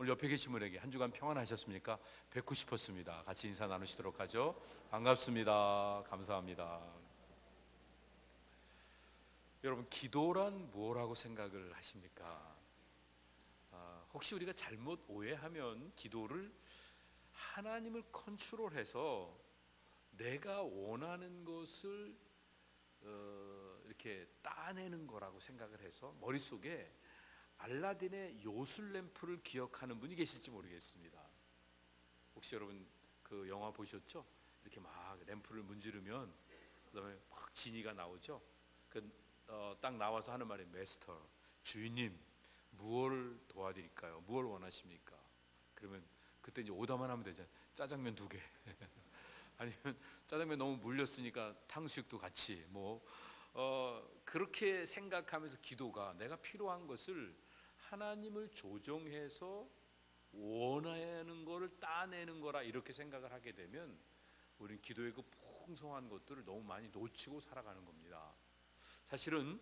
오늘 옆에 계신 분에게 한 주간 평안하셨습니까? 뵙고 싶었습니다. 같이 인사 나누시도록 하죠. 반갑습니다. 감사합니다. 여러분, 기도란 뭐라고 생각을 하십니까? 혹시 우리가 잘못 오해하면 기도를 하나님을 컨트롤해서 내가 원하는 것을 이렇게 따내는 거라고 생각을 해서 머릿속에 알라딘의 요술램프를 기억하는 분이 계실지 모르겠습니다. 혹시 여러분 그 영화 보셨죠? 이렇게 막 램프를 문지르면 그다음에 막 지니가 나오죠. 딱 나와서 하는 말이 마스터, 주인님 무엇을 도와드릴까요? 무엇을 원하십니까? 그러면 그때 이제 오다만 하면 되잖아요. 짜장면 2개 아니면 짜장면 너무 물렸으니까 탕수육도 같이 그렇게 생각하면서 기도가 내가 필요한 것을 하나님을 조정해서 원하는 것을 따내는 거라 이렇게 생각을 하게 되면 우리는 기도의 그 풍성한 것들을 너무 많이 놓치고 살아가는 겁니다. 사실은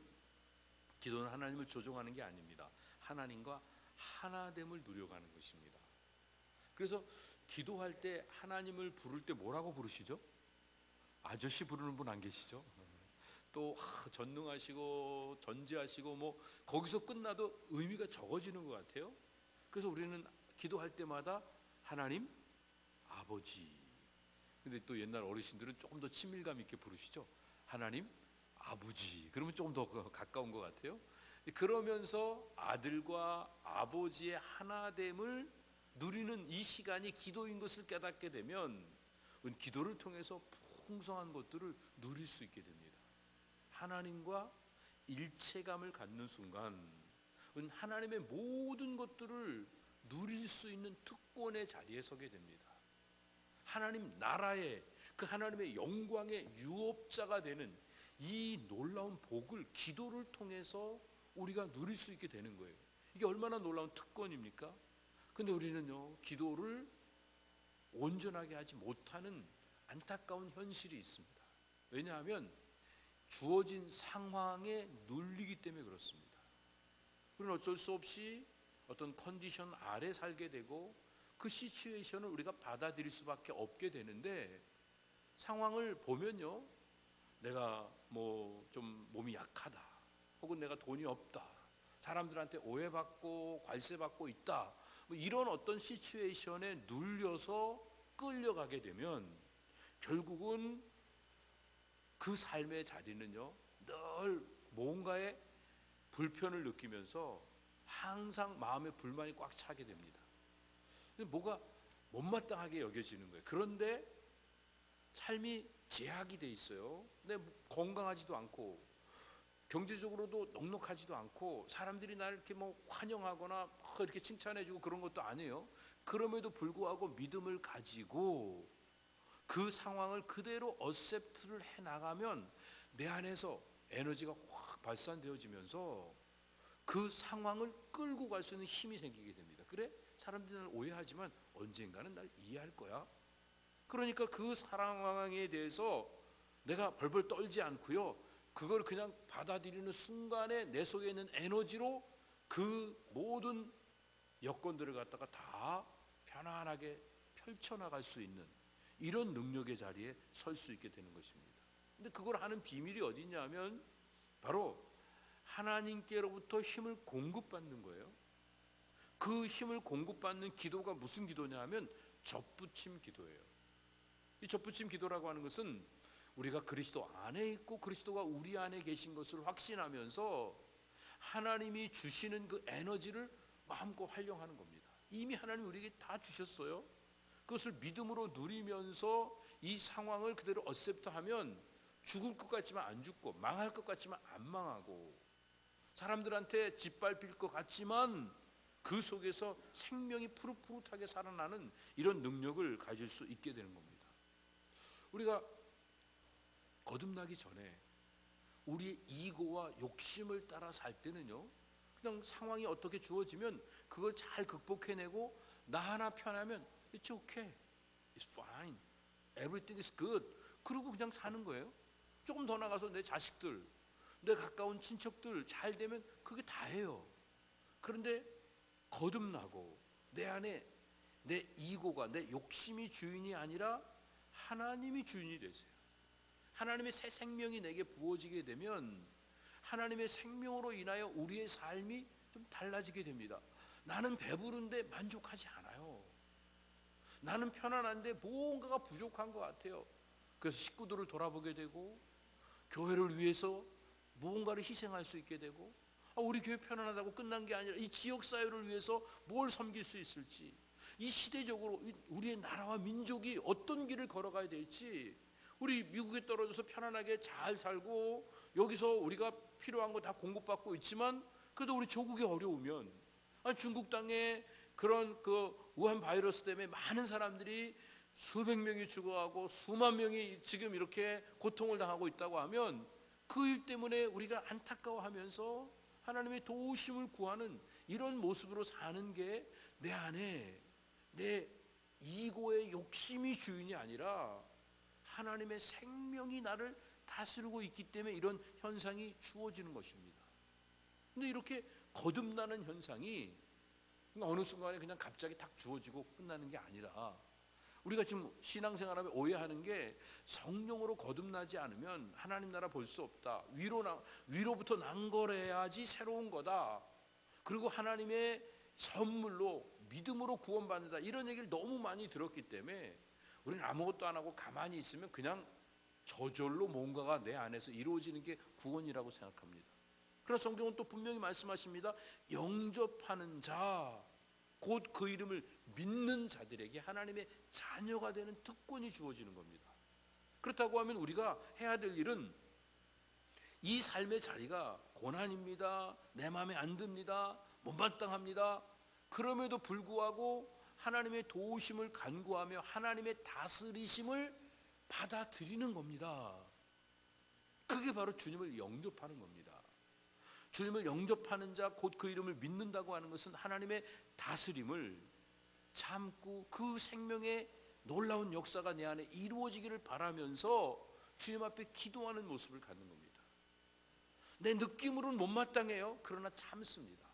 기도는 하나님을 조종하는 게 아닙니다. 하나님과 하나됨을 누려가는 것입니다. 그래서 기도할 때 하나님을 부를 때 뭐라고 부르시죠? 아저씨 부르는 분 안 계시죠? 또 전능하시고 전지하시고 거기서 끝나도 의미가 적어지는 것 같아요. 그래서 우리는 기도할 때마다 하나님 아버지. 근데 또 옛날 어르신들은 조금 더 친밀감 있게 부르시죠. 하나님 아버지. 그러면 조금 더 가까운 것 같아요. 그러면서 아들과 아버지의 하나됨을 누리는 이 시간이 기도인 것을 깨닫게 되면 기도를 통해서 풍성한 것들을 누릴 수 있게 됩니다. 하나님과 일체감을 갖는 순간 하나님의 모든 것들을 누릴 수 있는 특권의 자리에 서게 됩니다. 하나님 나라의 그 하나님의 영광의 유업자가 되는 이 놀라운 복을 기도를 통해서 우리가 누릴 수 있게 되는 거예요. 이게 얼마나 놀라운 특권입니까? 근데 우리는요, 기도를 온전하게 하지 못하는 안타까운 현실이 있습니다. 왜냐하면 주어진 상황에 눌리기 때문에 그렇습니다. 우리는 어쩔 수 없이 어떤 컨디션 아래 살게 되고 그 시츄에이션을 우리가 받아들일 수밖에 없게 되는데, 상황을 보면요, 내가 좀 몸이 약하다, 혹은 내가 돈이 없다, 사람들한테 오해받고 관세받고 있다, 이런 어떤 시츄에이션에 눌려서 끌려가게 되면 결국은 그 삶의 자리는요, 늘 뭔가에 불편을 느끼면서 항상 마음에 불만이 꽉 차게 됩니다. 뭐가 못마땅하게 여겨지는 거예요. 그런데 삶이 제약이 돼 있어요. 근데 건강하지도 않고 경제적으로도 넉넉하지도 않고 사람들이 나를 이렇게 환영하거나 이렇게 칭찬해주고 그런 것도 아니에요. 그럼에도 불구하고 믿음을 가지고 그 상황을 그대로 어셉트를 해나가면 내 안에서 에너지가 확 발산되어지면서 그 상황을 끌고 갈 수 있는 힘이 생기게 됩니다. 그래? 사람들이 날 오해하지만 언젠가는 날 이해할 거야. 그러니까 그 상황에 대해서 내가 벌벌 떨지 않고요, 그걸 그냥 받아들이는 순간에 내 속에 있는 에너지로 그 모든 여건들을 갖다가 다 편안하게 펼쳐나갈 수 있는 이런 능력의 자리에 설 수 있게 되는 것입니다. 근데 그걸 하는 비밀이 어디 있냐면 바로 하나님께로부터 힘을 공급받는 거예요. 그 힘을 공급받는 기도가 무슨 기도냐 하면 접붙임 기도예요. 이 접붙임 기도라고 하는 것은 우리가 그리스도 안에 있고 그리스도가 우리 안에 계신 것을 확신하면서 하나님이 주시는 그 에너지를 마음껏 활용하는 겁니다. 이미 하나님이 우리에게 다 주셨어요. 그것을 믿음으로 누리면서 이 상황을 그대로 어셉트하면 죽을 것 같지만 안 죽고 망할 것 같지만 안 망하고 사람들한테 짓밟힐 것 같지만 그 속에서 생명이 푸릇푸릇하게 살아나는 이런 능력을 가질 수 있게 되는 겁니다. 우리가 거듭나기 전에 우리의 이고와 욕심을 따라 살 때는요, 그냥 상황이 어떻게 주어지면 그걸 잘 극복해내고 나 하나 편하면 It's okay, It's fine, Everything is good, 그러고 그냥 사는 거예요. 조금 더 나가서 내 자식들, 내 가까운 친척들 잘 되면 그게 다예요. 그런데 거듭나고 내 안에 내 이고가, 내 욕심이 주인이 아니라 하나님이 주인이 되세요. 하나님의 새 생명이 내게 부어지게 되면 하나님의 생명으로 인하여 우리의 삶이 좀 달라지게 됩니다. 나는 배부른데 만족하지 않아요. 나는 편안한데 뭔가가 부족한 것 같아요. 그래서 식구들을 돌아보게 되고 교회를 위해서 무언가를 희생할 수 있게 되고, 우리 교회 편안하다고 끝난 게 아니라 이 지역사회를 위해서 뭘 섬길 수 있을지, 이 시대적으로 우리의 나라와 민족이 어떤 길을 걸어가야 될지, 우리 미국에 떨어져서 편안하게 잘 살고 여기서 우리가 필요한 거 다 공급받고 있지만 그래도 우리 조국이 어려우면, 중국 땅에 그런 우한 바이러스 때문에 많은 사람들이 수백 명이 죽어가고 수만 명이 지금 이렇게 고통을 당하고 있다고 하면 그 일 때문에 우리가 안타까워하면서 하나님의 도우심을 구하는 이런 모습으로 사는 게 내 안에 내 이고의 욕심이 주인이 아니라 하나님의 생명이 나를 다스리고 있기 때문에 이런 현상이 주어지는 것입니다. 근데 이렇게 거듭나는 현상이 어느 순간에 그냥 갑자기 딱 주어지고 끝나는 게 아니라, 우리가 지금 신앙생활하며 오해하는 게 성령으로 거듭나지 않으면 하나님 나라 볼 수 없다, 위로부터 난 거래야지 새로운 거다, 그리고 하나님의 선물로 믿음으로 구원받는다, 이런 얘기를 너무 많이 들었기 때문에 우리는 아무것도 안 하고 가만히 있으면 그냥 저절로 뭔가가 내 안에서 이루어지는 게 구원이라고 생각합니다. 그러나 성경은 또 분명히 말씀하십니다. 영접하는 자, 곧 그 이름을 믿는 자들에게 하나님의 자녀가 되는 특권이 주어지는 겁니다. 그렇다고 하면 우리가 해야 될 일은, 이 삶의 자리가 고난입니다, 내 마음에 안 듭니다, 못마땅합니다, 그럼에도 불구하고 하나님의 도우심을 간구하며 하나님의 다스리심을 받아들이는 겁니다. 그게 바로 주님을 영접하는 겁니다. 주님을 영접하는 자, 곧 그 이름을 믿는다고 하는 것은 하나님의 다스림을 참고 그 생명의 놀라운 역사가 내 안에 이루어지기를 바라면서 주님 앞에 기도하는 모습을 갖는 겁니다. 내 느낌으로는 못마땅해요. 그러나 참습니다.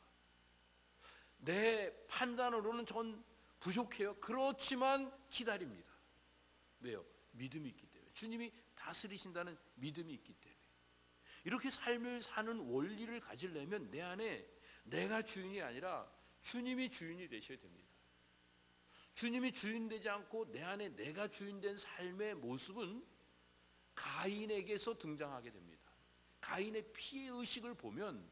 내 판단으로는 전 부족해요. 그렇지만 기다립니다. 왜요? 믿음이 있기 때문에. 주님이 다스리신다는 믿음이 있기 때문에. 이렇게 삶을 사는 원리를 가지려면 내 안에 내가 주인이 아니라 주님이 주인이 되셔야 됩니다. 주님이 주인 되지 않고 내 안에 내가 주인 된 삶의 모습은 가인에게서 등장하게 됩니다. 가인의 피해의식을 보면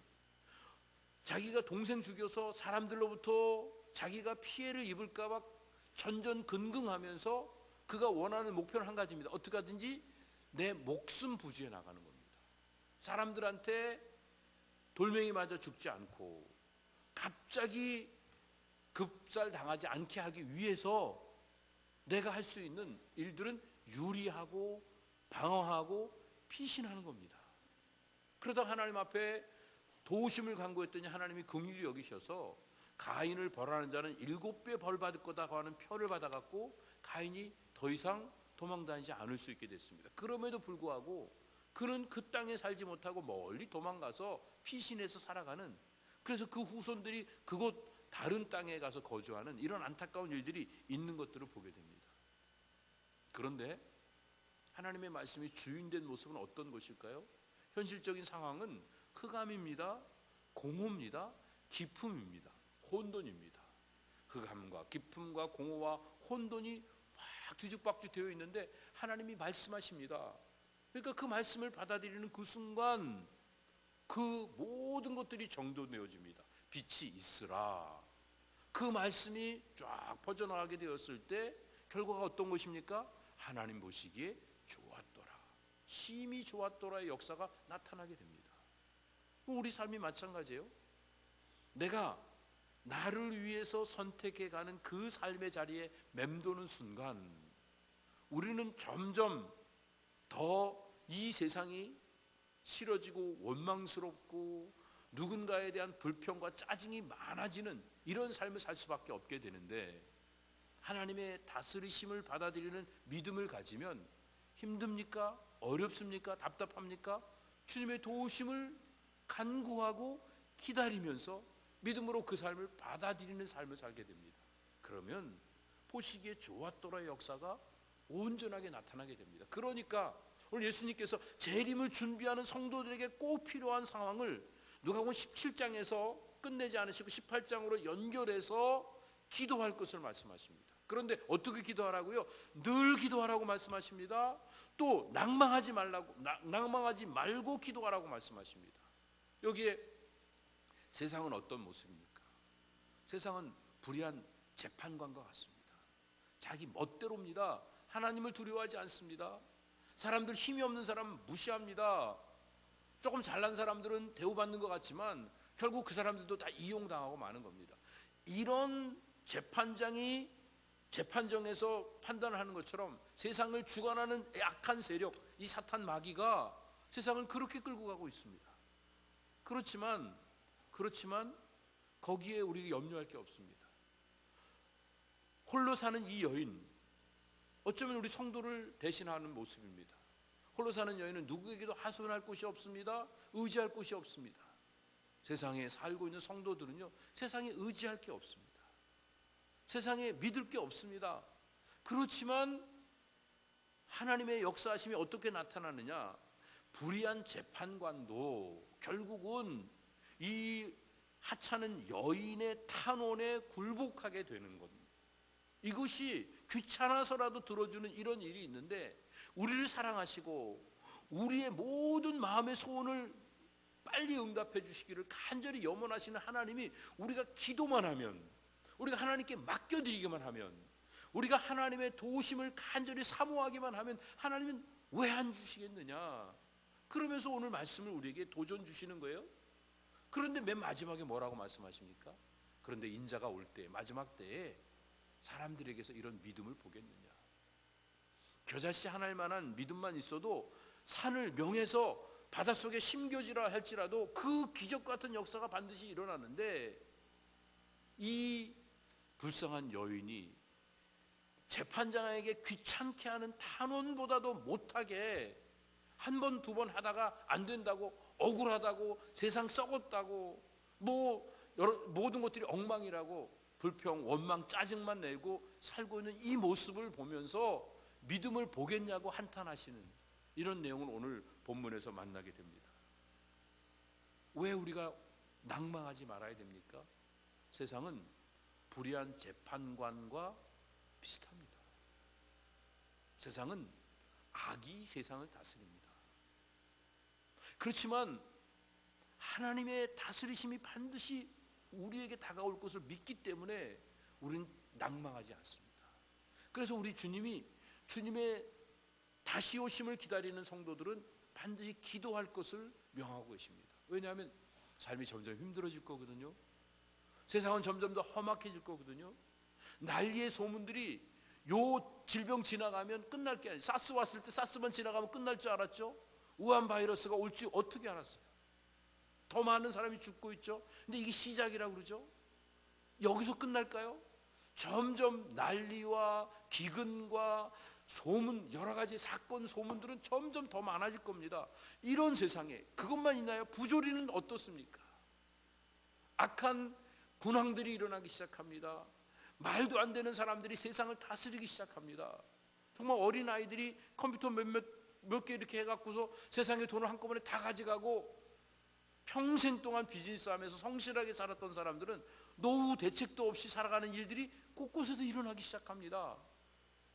자기가 동생 죽여서 사람들로부터 자기가 피해를 입을까 봐 전전긍긍하면서 그가 원하는 목표는 한 가지입니다. 어떻게 하든지 내 목숨 부지해 나가는 겁니다. 사람들한테 돌멩이 맞아 죽지 않고 갑자기 급살 당하지 않게 하기 위해서 내가 할 수 있는 일들은 유리하고 방어하고 피신하는 겁니다. 그러다 하나님 앞에 도우심을 간구했더니 하나님이 긍휼히 여기셔서 가인을 벌하는 자는 7배 벌 받을 거다고 하는 표를 받아갖고 가인이 더 이상 도망다니지 않을 수 있게 됐습니다. 그럼에도 불구하고 그는 그 땅에 살지 못하고 멀리 도망가서 피신해서 살아가는, 그래서 그 후손들이 그곳 다른 땅에 가서 거주하는 이런 안타까운 일들이 있는 것들을 보게 됩니다. 그런데 하나님의 말씀이 주인된 모습은 어떤 것일까요? 현실적인 상황은 흑암입니다, 공허입니다, 기품입니다, 혼돈입니다. 흑암과 기품과 공허와 혼돈이 막 뒤죽박죽 되어 있는데 하나님이 말씀하십니다. 그러니까 그 말씀을 받아들이는 그 순간 그 모든 것들이 정돈되어집니다. 빛이 있으라. 그 말씀이 쫙 퍼져나가게 되었을 때 결과가 어떤 것입니까? 하나님 보시기에 좋았더라, 심히 좋았더라의 역사가 나타나게 됩니다. 우리 삶이 마찬가지예요. 내가 나를 위해서 선택해가는 그 삶의 자리에 맴도는 순간 우리는 점점 더 이 세상이 싫어지고 원망스럽고 누군가에 대한 불평과 짜증이 많아지는 이런 삶을 살 수밖에 없게 되는데, 하나님의 다스리심을 받아들이는 믿음을 가지면 힘듭니까? 어렵습니까? 답답합니까? 주님의 도우심을 간구하고 기다리면서 믿음으로 그 삶을 받아들이는 삶을 살게 됩니다. 그러면 보시기에 좋았더라의 역사가 온전하게 나타나게 됩니다. 그러니까 오늘 예수님께서 재림을 준비하는 성도들에게 꼭 필요한 상황을 누가복음 17장에서 끝내지 않으시고 18장으로 연결해서 기도할 것을 말씀하십니다. 그런데 어떻게 기도하라고요? 늘 기도하라고 말씀하십니다. 또 낭망하지 말고 기도하라고 말씀하십니다. 여기에 세상은 어떤 모습입니까? 세상은 불의한 재판관과 같습니다. 자기 멋대로입니다. 하나님을 두려워하지 않습니다. 사람들 힘이 없는 사람은 무시합니다. 조금 잘난 사람들은 대우받는 것 같지만 결국 그 사람들도 다 이용당하고 마는 겁니다. 이런 재판장이 재판정에서 판단하는 것처럼 세상을 주관하는 약한 세력, 이 사탄 마귀가 세상을 그렇게 끌고 가고 있습니다. 그렇지만 거기에 우리가 염려할 게 없습니다. 홀로 사는 이 여인, 어쩌면 우리 성도를 대신하는 모습입니다. 홀로 사는 여인은 누구에게도 하소연할 곳이 없습니다. 의지할 곳이 없습니다. 세상에 살고 있는 성도들은요, 세상에 의지할 게 없습니다. 세상에 믿을 게 없습니다. 그렇지만 하나님의 역사하심이 어떻게 나타나느냐? 불의한 재판관도 결국은 이 하찮은 여인의 탄원에 굴복하게 되는 겁니다. 이것이 귀찮아서라도 들어주는 이런 일이 있는데, 우리를 사랑하시고 우리의 모든 마음의 소원을 빨리 응답해 주시기를 간절히 염원하시는 하나님이 우리가 기도만 하면, 우리가 하나님께 맡겨드리기만 하면, 우리가 하나님의 도우심을 간절히 사모하기만 하면 하나님은 왜 안 주시겠느냐? 그러면서 오늘 말씀을 우리에게 도전 주시는 거예요. 그런데 맨 마지막에 뭐라고 말씀하십니까? 그런데 인자가 올 때, 마지막 때에 사람들에게서 이런 믿음을 보겠느냐? 겨자씨 하나일 만한 믿음만 있어도 산을 명해서 바닷속에 심겨지라 할지라도 그 기적 같은 역사가 반드시 일어나는데, 이 불쌍한 여인이 재판장에게 귀찮게 하는 탄원보다도 못하게 한 번, 두 번 하다가 안 된다고, 억울하다고, 세상 썩었다고, 모든 것들이 엉망이라고 불평, 원망, 짜증만 내고 살고 있는 이 모습을 보면서 믿음을 보겠냐고 한탄하시는 이런 내용을 오늘 본문에서 만나게 됩니다. 왜 우리가 낭망하지 말아야 됩니까? 세상은 불의한 재판관과 비슷합니다. 세상은 악이 세상을 다스립니다. 그렇지만 하나님의 다스리심이 반드시 우리에게 다가올 것을 믿기 때문에 우리는 낭망하지 않습니다. 그래서 우리 주님의 다시 오심을 기다리는 성도들은 반드시 기도할 것을 명하고 계십니다. 왜냐하면 삶이 점점 힘들어질 거거든요. 세상은 점점 더 험악해질 거거든요. 난리의 소문들이 요 질병 지나가면 끝날 게 아니에요. 사스 왔을 때 사스만 지나가면 끝날 줄 알았죠. 우한 바이러스가 올지 어떻게 알았어요? 더 많은 사람이 죽고 있죠. 근데 이게 시작이라고 그러죠. 여기서 끝날까요? 점점 난리와 기근과 소문, 여러 가지 사건 소문들은 점점 더 많아질 겁니다. 이런 세상에 그것만 있나요? 부조리는 어떻습니까? 악한 군왕들이 일어나기 시작합니다. 말도 안 되는 사람들이 세상을 다스리기 시작합니다. 정말 어린 아이들이 컴퓨터 몇 개 이렇게 해갖고서 세상의 돈을 한꺼번에 다 가져가고, 평생 동안 비즈니스 하면서 성실하게 살았던 사람들은 노후 대책도 없이 살아가는 일들이 곳곳에서 일어나기 시작합니다.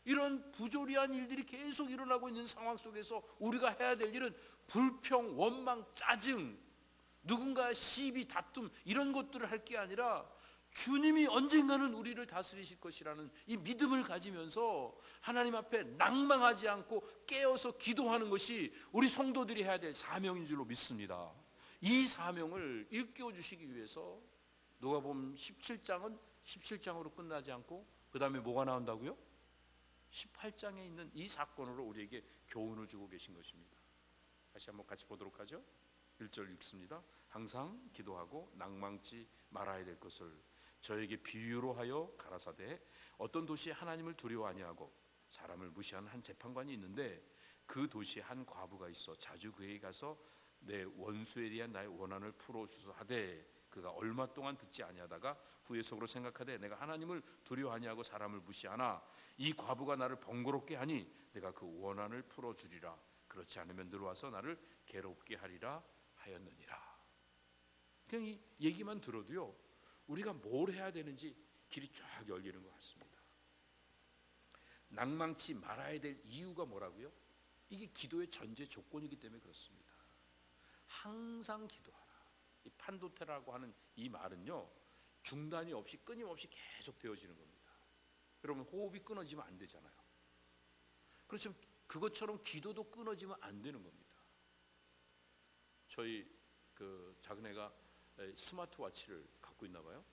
이런 부조리한 일들이 계속 일어나고 있는 상황 속에서 우리가 해야 될 일은 불평, 원망, 짜증, 누군가의 시비, 다툼, 이런 것들을 할 게 아니라 주님이 언젠가는 우리를 다스리실 것이라는 이 믿음을 가지면서 하나님 앞에 낭망하지 않고 깨어서 기도하는 것이 우리 성도들이 해야 될 사명인 줄로 믿습니다. 이 사명을 일깨워 주시기 위해서 누가복음 17장은 17장으로 끝나지 않고 그 다음에 뭐가 나온다고요? 18장에 있는 이 사건으로 우리에게 교훈을 주고 계신 것입니다. 다시 한번 같이 보도록 하죠. 1절 읽습니다. 항상 기도하고 낭망치 말아야 될 것을 저에게 비유로 하여 가라사대, 어떤 도시에 하나님을 두려워 아니하고 사람을 무시하는 한 재판관이 있는데, 그 도시에 한 과부가 있어 자주 그에게 가서 내 원수에 대한 나의 원한을 풀어주소 하되, 그가 얼마 동안 듣지 아니하다가 후에 속으로 생각하되 내가 하나님을 두려워하니 하고 사람을 무시하나 이 과부가 나를 번거롭게 하니 내가 그 원한을 풀어주리라. 그렇지 않으면 들어와서 나를 괴롭게 하리라 하였느니라. 그냥 이 얘기만 들어도요, 우리가 뭘 해야 되는지 길이 쫙 열리는 것 같습니다. 낭망치 말아야 될 이유가 뭐라고요? 이게 기도의 전제 조건이기 때문에 그렇습니다. 항상 기도하라. 이 판도테라고 하는 이 말은요, 중단이 없이 끊임없이 계속 되어지는 겁니다. 여러분, 호흡이 끊어지면 안 되잖아요. 그렇지만 그것처럼 기도도 끊어지면 안 되는 겁니다. 저희 그 작은 애가 스마트워치를 갖고 있나 봐요.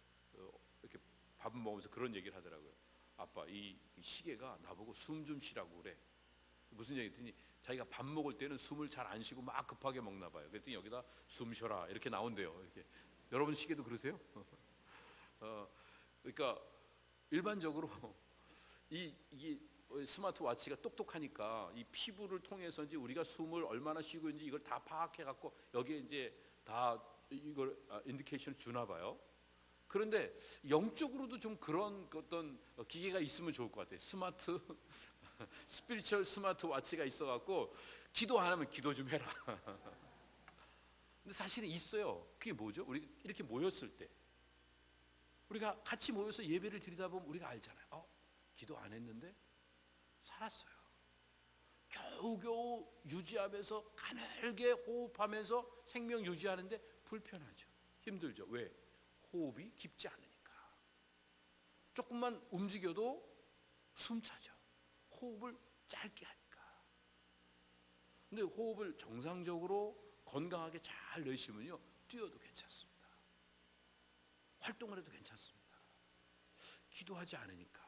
이렇게 밥 먹으면서 그런 얘기를 하더라고요. 아빠, 이 시계가 나보고 숨 좀 쉬라고 그래. 무슨 얘기했더니 자기가 밥 먹을 때는 숨을 잘 안 쉬고 막 급하게 먹나 봐요. 그랬더니 여기다 숨 쉬어라 이렇게 나온대요. 이렇게. 여러분 시계도 그러세요? 그러니까 일반적으로 이게 스마트워치가 똑똑하니까 이 피부를 통해서인지 우리가 숨을 얼마나 쉬고 있는지 이걸 다 파악해 갖고 여기에 이제 다 이걸 인디케이션을 주나 봐요. 그런데 영적으로도 좀 그런 어떤 기계가 있으면 좋을 것 같아요. 스피리추얼 스마트워치가 있어갖고 기도 안 하면 기도 좀 해라. 근데 사실은 있어요. 그게 뭐죠? 우리 이렇게 모였을 때 우리가 같이 모여서 예배를 드리다 보면 우리가 알잖아요. 기도 안 했는데 살았어요. 겨우겨우 유지하면서 가늘게 호흡하면서 생명 유지하는데 불편하죠. 힘들죠. 왜? 호흡이 깊지 않으니까. 조금만 움직여도 숨차죠. 호흡을 짧게 하니까. 근데 호흡을 정상적으로 건강하게 잘 내쉬면요, 뛰어도 괜찮습니다. 활동을 해도 괜찮습니다. 기도하지 않으니까,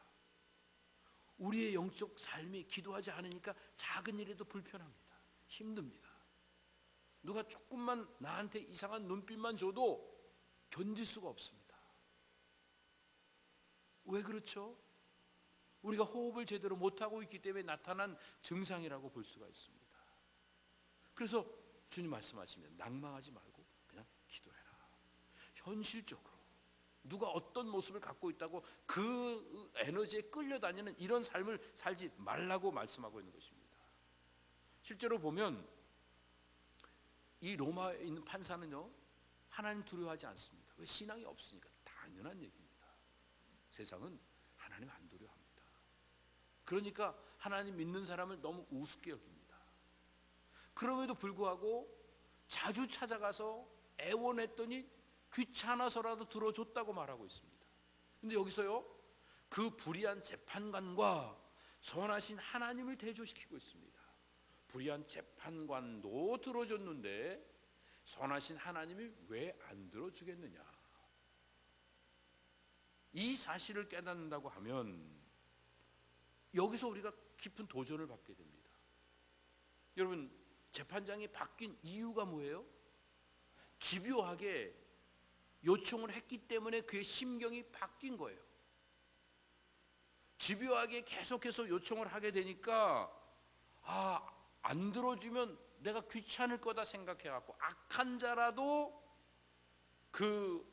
우리의 영적 삶이 기도하지 않으니까 작은 일에도 불편합니다. 힘듭니다. 누가 조금만 나한테 이상한 눈빛만 줘도 견딜 수가 없습니다. 왜 그렇죠? 우리가 호흡을 제대로 못하고 있기 때문에 나타난 증상이라고 볼 수가 있습니다. 그래서 주님 말씀하시면 낭망하지 말고 그냥 기도해라. 현실적으로 누가 어떤 모습을 갖고 있다고 그 에너지에 끌려다니는 이런 삶을 살지 말라고 말씀하고 있는 것입니다. 실제로 보면 이 로마에 있는 판사는요, 하나님 두려워하지 않습니다. 왜? 신앙이 없으니까. 당연한 얘기입니다. 세상은 하나님 안 두려워합니다. 그러니까 하나님 믿는 사람을 너무 우습게 여깁니다. 그럼에도 불구하고 자주 찾아가서 애원했더니 귀찮아서라도 들어줬다고 말하고 있습니다. 근데 여기서요, 그 불의한 재판관과 선하신 하나님을 대조시키고 있습니다. 불의한 재판관도 들어줬는데 선하신 하나님이 왜 안 들어주겠느냐. 이 사실을 깨닫는다고 하면 여기서 우리가 깊은 도전을 받게 됩니다. 여러분, 재판장이 바뀐 이유가 뭐예요? 집요하게 요청을 했기 때문에 그의 심경이 바뀐 거예요. 집요하게 계속해서 요청을 하게 되니까 안 들어주면 내가 귀찮을 거다 생각해갖고 악한 자라도 그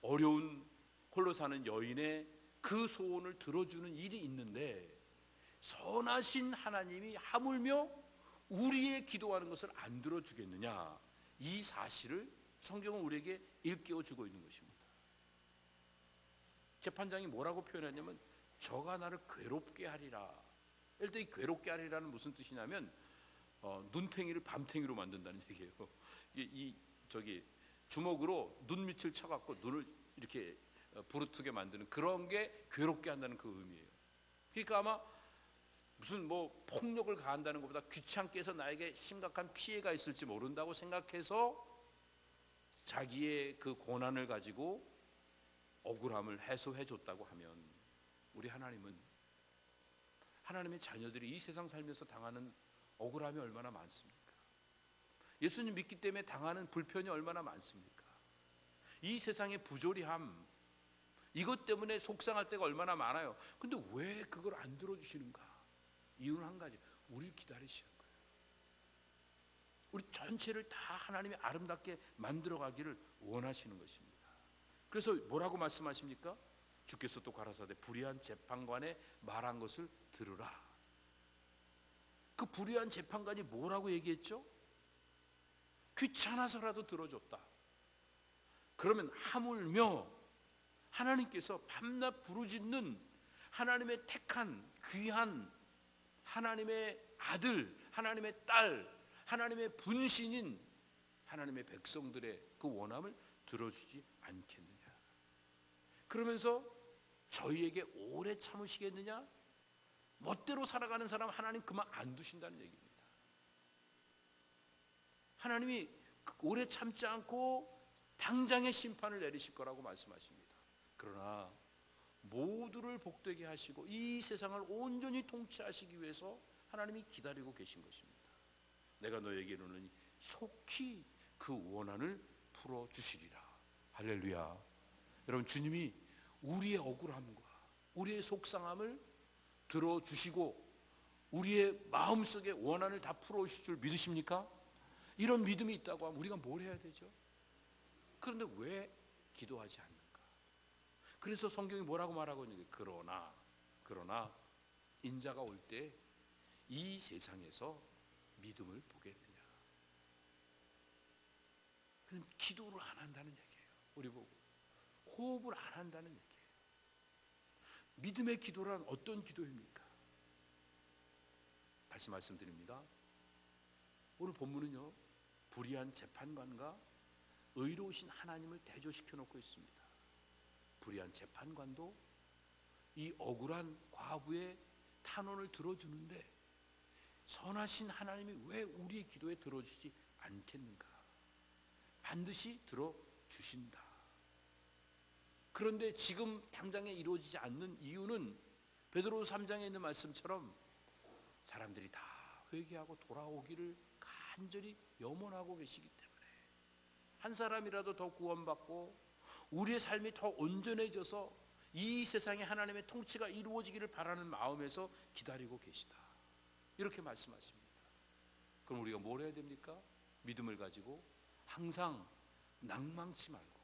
어려운 홀로 사는 여인의 그 소원을 들어주는 일이 있는데 선하신 하나님이 하물며 우리의 기도하는 것을 안 들어주겠느냐. 이 사실을 성경은 우리에게 일깨워주고 있는 것입니다. 재판장이 뭐라고 표현했냐면 저가 나를 괴롭게 하리라. 일단 이 괴롭게 하리라는 무슨 뜻이냐면 눈탱이를 밤탱이로 만든다는 얘기예요. 저기 주먹으로 눈 밑을 쳐갖고 눈을 이렇게 부르트게 만드는 그런 게 괴롭게 한다는 그 의미예요. 그러니까 아마 무슨 뭐 폭력을 가한다는 것보다 귀찮게 해서 나에게 심각한 피해가 있을지 모른다고 생각해서 자기의 그 고난을 가지고 억울함을 해소해 줬다고 하면 우리 하나님은 하나님의 자녀들이 이 세상 살면서 당하는 억울함이 얼마나 많습니까? 예수님 믿기 때문에 당하는 불편이 얼마나 많습니까? 이 세상의 부조리함, 이것 때문에 속상할 때가 얼마나 많아요. 근데 왜 그걸 안 들어주시는가? 이유는 한 가지, 우리를 기다리시는 거예요. 우리 전체를 다 하나님이 아름답게 만들어가기를 원하시는 것입니다. 그래서 뭐라고 말씀하십니까? 주께서 또 가라사대 불의한 재판관의 말한 것을 들으라. 그 불의한 재판관이 뭐라고 얘기했죠? 귀찮아서라도 들어줬다. 그러면 하물며 하나님께서 밤낮 부르짖는 하나님의 택한 귀한 하나님의 아들, 하나님의 딸, 하나님의 분신인 하나님의 백성들의 그 원함을 들어주지 않겠느냐. 그러면서 저희에게 오래 참으시겠느냐? 멋대로 살아가는 사람 하나님 그만 안 두신다는 얘기입니다. 하나님이 오래 참지 않고 당장의 심판을 내리실 거라고 말씀하십니다. 그러나 모두를 복되게 하시고 이 세상을 온전히 통치하시기 위해서 하나님이 기다리고 계신 것입니다. 내가 너에게 이르노니 속히 그 원한을 풀어주시리라. 할렐루야. 여러분, 주님이 우리의 억울함과 우리의 속상함을 들어주시고 우리의 마음속에 원한을 다 풀어오실 줄 믿으십니까? 이런 믿음이 있다고 하면 우리가 뭘 해야 되죠? 그런데 왜 기도하지 않는가? 그래서 성경이 뭐라고 말하고 있는지, 그러나 인자가 올 때 이 세상에서 믿음을 보겠느냐. 그럼 기도를 안 한다는 얘기예요. 우리 보고 호흡을 안 한다는 얘기예요. 믿음의 기도란 어떤 기도입니까? 다시 말씀드립니다. 오늘 본문은요, 불의한 재판관과 의로우신 하나님을 대조시켜 놓고 있습니다. 불의한 재판관도 이 억울한 과부의 탄원을 들어주는데 선하신 하나님이 왜 우리의 기도에 들어주지 않겠는가? 반드시 들어주신다. 그런데 지금 당장에 이루어지지 않는 이유는 베드로서 3장에 있는 말씀처럼 사람들이 다 회개하고 돌아오기를 간절히 염원하고 계시기 때문에, 한 사람이라도 더 구원받고 우리의 삶이 더 온전해져서 이 세상에 하나님의 통치가 이루어지기를 바라는 마음에서 기다리고 계시다. 이렇게 말씀하십니다. 그럼 우리가 뭘 해야 됩니까? 믿음을 가지고 항상 낭망치 말고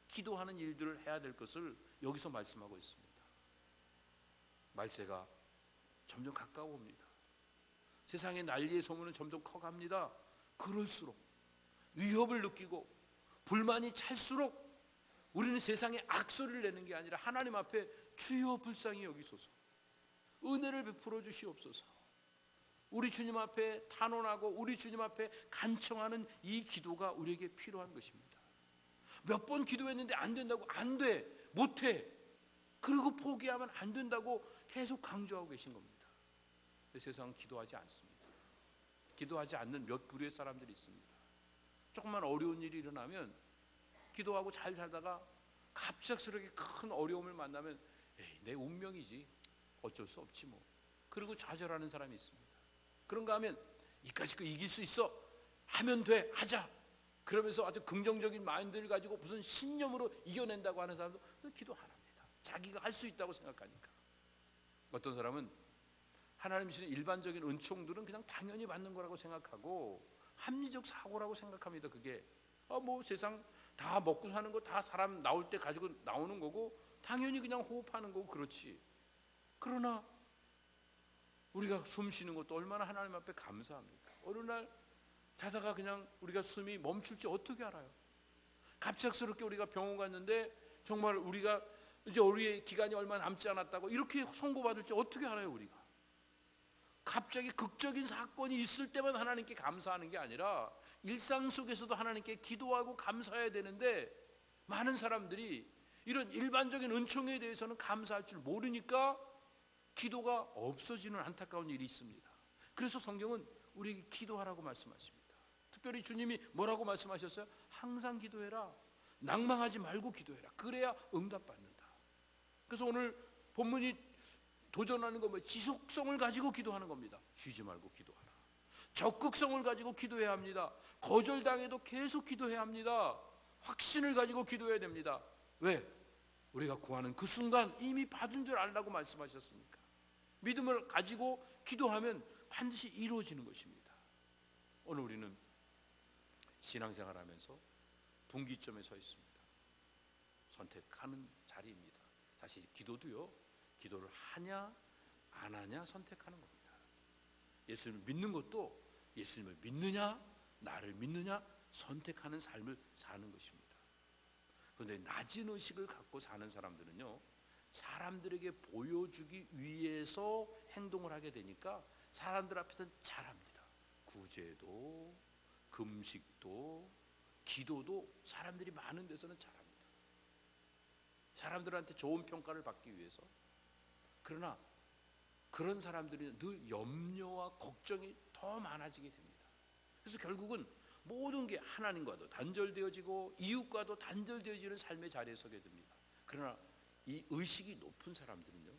기도하는 일들을 해야 될 것을 여기서 말씀하고 있습니다. 말세가 점점 가까워옵니다. 세상의 난리의 소문은 점점 커갑니다. 그럴수록 위협을 느끼고 불만이 찰수록 우리는 세상에 악소리를 내는 게 아니라 하나님 앞에 주여 불쌍히 여기소서, 은혜를 베풀어 주시옵소서, 우리 주님 앞에 탄원하고 우리 주님 앞에 간청하는 이 기도가 우리에게 필요한 것입니다. 몇 번 기도했는데 안 된다고, 안 돼, 못해, 그리고 포기하면 안 된다고 계속 강조하고 계신 겁니다. 세상은 기도하지 않습니다. 기도하지 않는 몇 부류의 사람들이 있습니다. 조금만 어려운 일이 일어나면 기도하고 잘 살다가 갑작스럽게 큰 어려움을 만나면 에이, 내 운명이지, 어쩔 수 없지 뭐, 그리고 좌절하는 사람이 있습니다. 그런가 하면 이까짓 거 이길 수 있어, 하면 돼, 하자, 그러면서 아주 긍정적인 마인드를 가지고 무슨 신념으로 이겨낸다고 하는 사람도 기도 안 합니다. 자기가 할 수 있다고 생각하니까. 어떤 사람은 하나님 주시는 일반적인 은총들은 그냥 당연히 받는 거라고 생각하고 합리적 사고라고 생각합니다. 그게 뭐 세상 다 먹고 사는 거 다 사람 나올 때 가지고 나오는 거고 당연히 그냥 호흡하는 거고 그렇지. 그러나 우리가 숨 쉬는 것도 얼마나 하나님 앞에 감사합니까? 어느 날 자다가 그냥 우리가 숨이 멈출지 어떻게 알아요? 갑작스럽게 우리가 병원 갔는데 정말 우리가 이제 우리의 기간이 얼마 남지 않았다고 이렇게 선고받을지 어떻게 알아요? 우리가 갑자기 극적인 사건이 있을 때만 하나님께 감사하는 게 아니라 일상 속에서도 하나님께 기도하고 감사해야 되는데, 많은 사람들이 이런 일반적인 은총에 대해서는 감사할 줄 모르니까 기도가 없어지는 안타까운 일이 있습니다. 그래서 성경은 우리에게 기도하라고 말씀하십니다. 특별히 주님이 뭐라고 말씀하셨어요? 항상 기도해라, 낭망하지 말고 기도해라, 그래야 응답받는다. 그래서 오늘 본문이 도전하는 건 뭐예요? 지속성을 가지고 기도하는 겁니다. 쉬지 말고 기도하라. 적극성을 가지고 기도해야 합니다. 거절당해도 계속 기도해야 합니다. 확신을 가지고 기도해야 됩니다. 왜? 우리가 구하는 그 순간 이미 받은 줄 알라고 말씀하셨으니까. 믿음을 가지고 기도하면 반드시 이루어지는 것입니다. 오늘 우리는 신앙생활하면서 분기점에 서 있습니다. 선택하는 자리입니다. 사실 기도도요, 기도를 하냐 안 하냐 선택하는 겁니다. 예수님을 믿는 것도 예수님을 믿느냐 나를 믿느냐 선택하는 삶을 사는 것입니다. 그런데 낮은 의식을 갖고 사는 사람들은요, 사람들에게 보여주기 위해서 행동을 하게 되니까 사람들 앞에서는 잘합니다. 구제도 금식도 기도도 사람들이 많은 데서는 잘합니다. 사람들한테 좋은 평가를 받기 위해서. 그러나 그런 사람들이 늘 염려와 걱정이 더 많아지게 됩니다. 그래서 결국은 모든 게 하나님과도 단절되어지고 이웃과도 단절되어지는 삶의 자리에 서게 됩니다. 그러나 이 의식이 높은 사람들은요,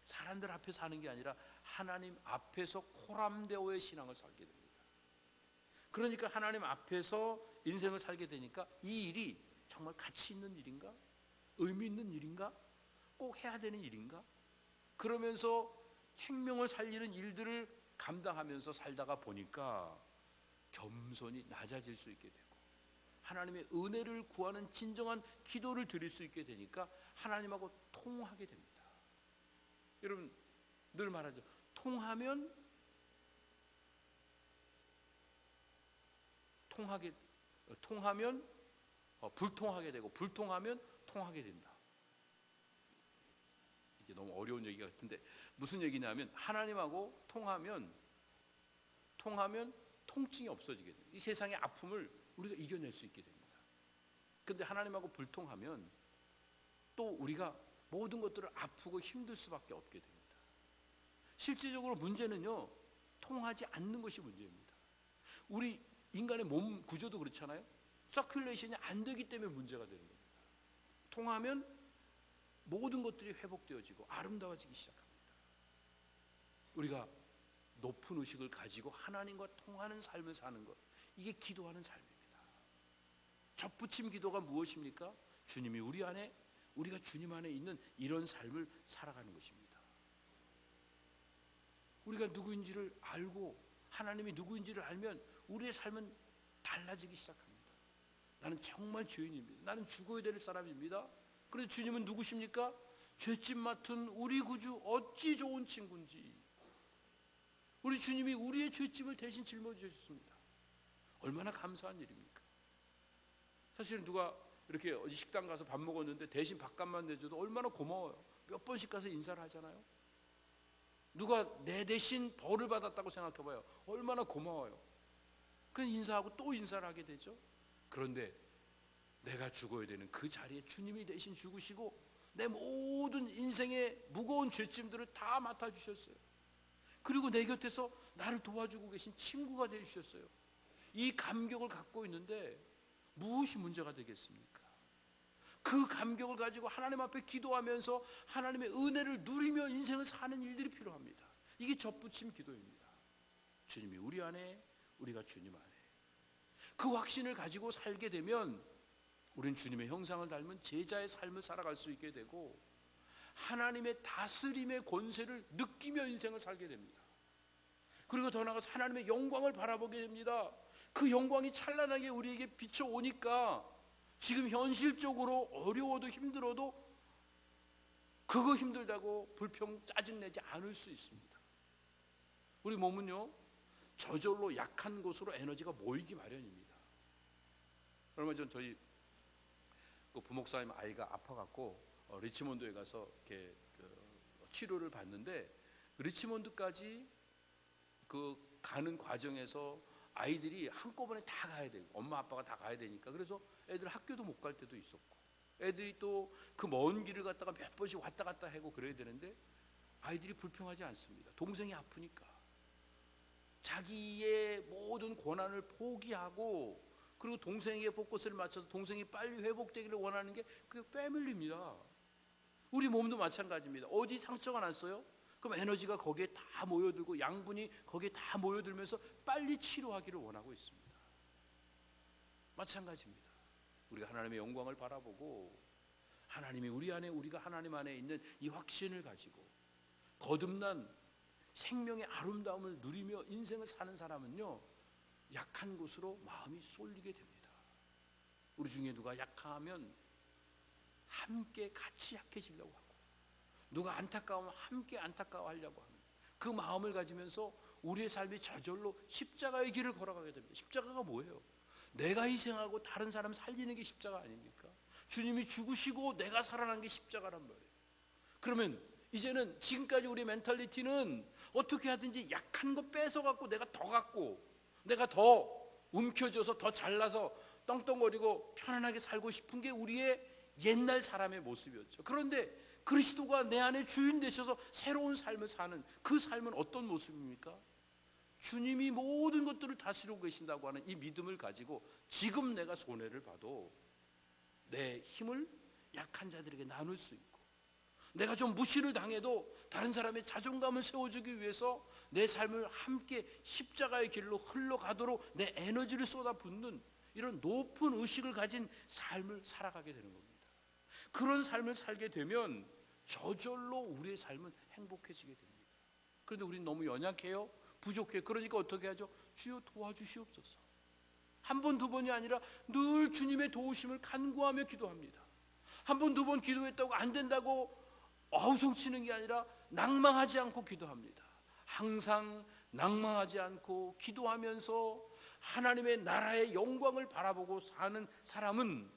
사람들 앞에 사는 게 아니라 하나님 앞에서 코람데오의 신앙을 살게 됩니다. 그러니까 하나님 앞에서 인생을 살게 되니까 이 일이 정말 가치 있는 일인가? 의미 있는 일인가? 꼭 해야 되는 일인가? 그러면서 생명을 살리는 일들을 감당하면서 살다가 보니까 겸손히 낮아질 수 있게 되고 하나님의 은혜를 구하는 진정한 기도를 드릴 수 있게 되니까 하나님하고 통하게 됩니다. 여러분 늘 말하죠. 통하면 불통하게 되고 불통하면 통하게 된다. 이게 너무 어려운 얘기 같은데 무슨 얘기냐면 하나님하고 통하면 통증이 없어지게 됩니다. 이 세상의 아픔을 우리가 이겨낼 수 있게 됩니다. 그런데 하나님하고 불통하면 또 우리가 모든 것들을 아프고 힘들 수밖에 없게 됩니다. 실질적으로 문제는요, 통하지 않는 것이 문제입니다. 우리 인간의 몸 구조도 그렇잖아요. 서큘레이션이 안 되기 때문에 문제가 되는 겁니다. 통하면 모든 것들이 회복되어지고 아름다워지기 시작합니다. 우리가 높은 의식을 가지고 하나님과 통하는 삶을 사는 것, 이게 기도하는 삶입니다. 접붙임 기도가 무엇입니까? 주님이 우리 안에, 우리가 주님 안에 있는 이런 삶을 살아가는 것입니다. 우리가 누구인지를 알고 하나님이 누구인지를 알면 우리의 삶은 달라지기 시작합니다. 나는 정말 죄인입니다. 나는 죽어야 될 사람입니다. 그런데 주님은 누구십니까? 죄짐 맡은 우리 구주 어찌 좋은 친구인지. 우리 주님이 우리의 죄짐을 대신 짊어져 주셨습니다. 얼마나 감사한 일입니까? 사실 누가 이렇게 어디 식당 가서 밥 먹었는데 대신 밥값만 내줘도 얼마나 고마워요. 몇 번씩 가서 인사를 하잖아요. 누가 내 대신 벌을 받았다고 생각해봐요. 얼마나 고마워요. 그냥 인사하고 또 인사를 하게 되죠. 그런데 내가 죽어야 되는 그 자리에 주님이 대신 죽으시고 내 모든 인생의 무거운 죄짐들을 다 맡아주셨어요. 그리고 내 곁에서 나를 도와주고 계신 친구가 되주셨어요. 이 감격을 갖고 있는데 무엇이 문제가 되겠습니까? 그 감격을 가지고 하나님 앞에 기도하면서 하나님의 은혜를 누리며 인생을 사는 일들이 필요합니다. 이게 접붙임 기도입니다. 주님이 우리 안에, 우리가 주님 안에. 그 확신을 가지고 살게 되면 우리는 주님의 형상을 닮은 제자의 삶을 살아갈 수 있게 되고 하나님의 다스림의 권세를 느끼며 인생을 살게 됩니다. 그리고 더 나아가서 하나님의 영광을 바라보게 됩니다. 그 영광이 찬란하게 우리에게 비춰오니까 지금 현실적으로 어려워도 힘들어도 그거 힘들다고 불평 짜증내지 않을 수 있습니다. 우리 몸은요, 저절로 약한 곳으로 에너지가 모이기 마련입니다. 얼마 전 저희 그 부목사님 아이가 아파갖고 리치몬드에 가서 이렇게 치료를 받는데 리치몬드까지 그 가는 과정에서 아이들이 한꺼번에 다 가야 되고 엄마 아빠가 다 가야 되니까 그래서 애들 학교도 못 갈 때도 있었고 애들이 또 그 먼 길을 갔다가 몇 번씩 왔다 갔다 하고 그래야 되는데 아이들이 불평하지 않습니다. 동생이 아프니까 자기의 모든 권한을 포기하고 그리고 동생에게 포커스를 맞춰서 동생이 빨리 회복되기를 원하는 게 그게 패밀리입니다. 우리 몸도 마찬가지입니다. 어디 상처가 났어요? 그럼 에너지가 거기에 다 모여들고 양분이 거기에 다 모여들면서 빨리 치료하기를 원하고 있습니다. 마찬가지입니다. 우리가 하나님의 영광을 바라보고 하나님이 우리 안에, 우리가 하나님 안에 있는 이 확신을 가지고 거듭난 생명의 아름다움을 누리며 인생을 사는 사람은요, 약한 곳으로 마음이 쏠리게 됩니다. 우리 중에 누가 약하면 함께 같이 약해지려고 하고, 누가 안타까우면 함께 안타까워하려고 하는 그 마음을 가지면서 우리의 삶이 저절로 십자가의 길을 걸어가게 됩니다. 십자가가 뭐예요? 내가 희생하고 다른 사람 살리는 게 십자가 아닙니까? 주님이 죽으시고 내가 살아난 게 십자가란 말이에요. 그러면 이제는 지금까지 우리 멘탈리티는 어떻게 하든지 약한 거 뺏어갖고 내가 더 갖고, 내가 더 움켜쥐어서 더 잘나서 떵떵거리고 편안하게 살고 싶은 게 우리의 옛날 사람의 모습이었죠. 그런데 그리스도가 내 안에 주인 되셔서 새로운 삶을 사는 그 삶은 어떤 모습입니까? 주님이 모든 것들을 다스리고 계신다고 하는 이 믿음을 가지고 지금 내가 손해를 봐도 내 힘을 약한 자들에게 나눌 수 있고, 내가 좀 무시를 당해도 다른 사람의 자존감을 세워주기 위해서 내 삶을 함께 십자가의 길로 흘러가도록 내 에너지를 쏟아붓는 이런 높은 의식을 가진 삶을 살아가게 되는 겁니다. 그런 삶을 살게 되면 저절로 우리의 삶은 행복해지게 됩니다. 그런데 우리는 너무 연약해요, 부족해요. 그러니까 어떻게 하죠? 주여 도와주시옵소서. 한 번, 두 번이 아니라 늘 주님의 도우심을 간구하며 기도합니다. 한 번, 두 번 기도했다고 안 된다고 아우성치는 게 아니라 낭망하지 않고 기도합니다. 항상 낭망하지 않고 기도하면서 하나님의 나라의 영광을 바라보고 사는 사람은,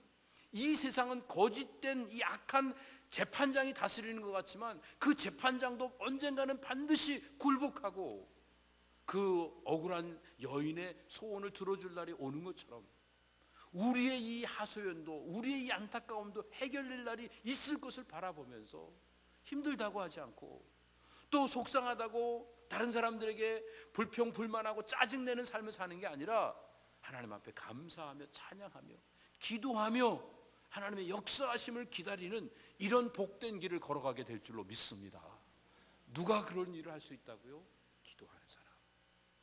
이 세상은 거짓된 이 악한 재판장이 다스리는 것 같지만 그 재판장도 언젠가는 반드시 굴복하고 그 억울한 여인의 소원을 들어줄 날이 오는 것처럼 우리의 이 하소연도, 우리의 이 안타까움도 해결될 날이 있을 것을 바라보면서 힘들다고 하지 않고, 또 속상하다고 다른 사람들에게 불평불만하고 짜증내는 삶을 사는 게 아니라 하나님 앞에 감사하며 찬양하며 기도하며 하나님의 역사하심을 기다리는 이런 복된 길을 걸어가게 될 줄로 믿습니다. 누가 그런 일을 할 수 있다고요? 기도하는 사람.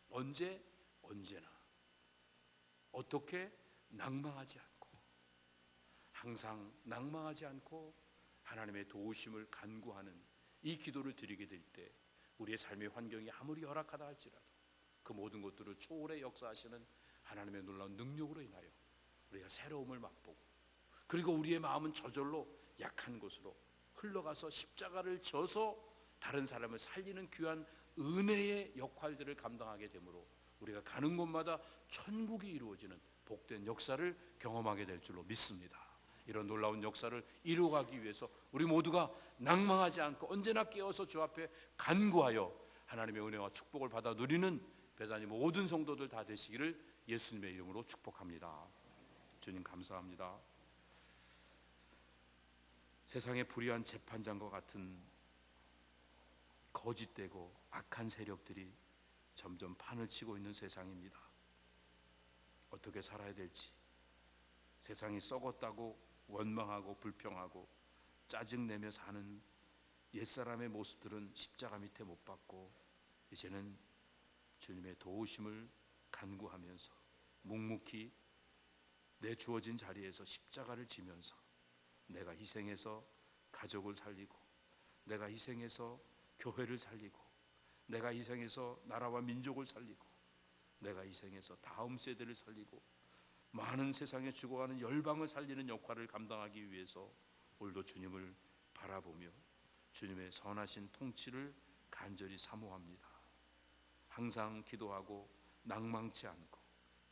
언제? 언제나. 어떻게? 낭망하지 않고, 항상 낭망하지 않고 하나님의 도우심을 간구하는 이 기도를 드리게 될 때 우리의 삶의 환경이 아무리 열악하다 할지라도 그 모든 것들을 초월해 역사하시는 하나님의 놀라운 능력으로 인하여 우리가 새로움을 맛보고, 그리고 우리의 마음은 저절로 약한 곳으로 흘러가서 십자가를 져서 다른 사람을 살리는 귀한 은혜의 역할들을 감당하게 되므로 우리가 가는 곳마다 천국이 이루어지는 복된 역사를 경험하게 될 줄로 믿습니다. 이런 놀라운 역사를 이루어가기 위해서 우리 모두가 낭망하지 않고 언제나 깨어서 주 앞에 간구하여 하나님의 은혜와 축복을 받아 누리는 배단위 모든 성도들 다 되시기를 예수님의 이름으로 축복합니다. 주님 감사합니다. 세상의 불의한 재판장과 같은 거짓되고 악한 세력들이 점점 판을 치고 있는 세상입니다. 어떻게 살아야 될지, 세상이 썩었다고 원망하고 불평하고 짜증내며 사는 옛사람의 모습들은 십자가 밑에 못 박고 이제는 주님의 도우심을 간구하면서 묵묵히 내 주어진 자리에서 십자가를 지면서 내가 희생해서 가족을 살리고, 내가 희생해서 교회를 살리고, 내가 희생해서 나라와 민족을 살리고, 내가 희생해서 다음 세대를 살리고 많은 세상에 죽어가는 열방을 살리는 역할을 감당하기 위해서 오늘도 주님을 바라보며 주님의 선하신 통치를 간절히 사모합니다. 항상 기도하고 낭망치 않고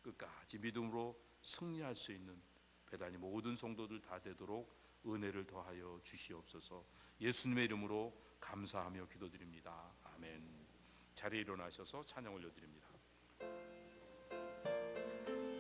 끝까지 믿음으로 승리할 수 있는 배단위 모든 성도들 다 되도록 은혜를 더하여 주시옵소서. 예수님의 이름으로 감사하며 기도드립니다. 아멘. 자리에 일어나셔서 찬양 올려드립니다.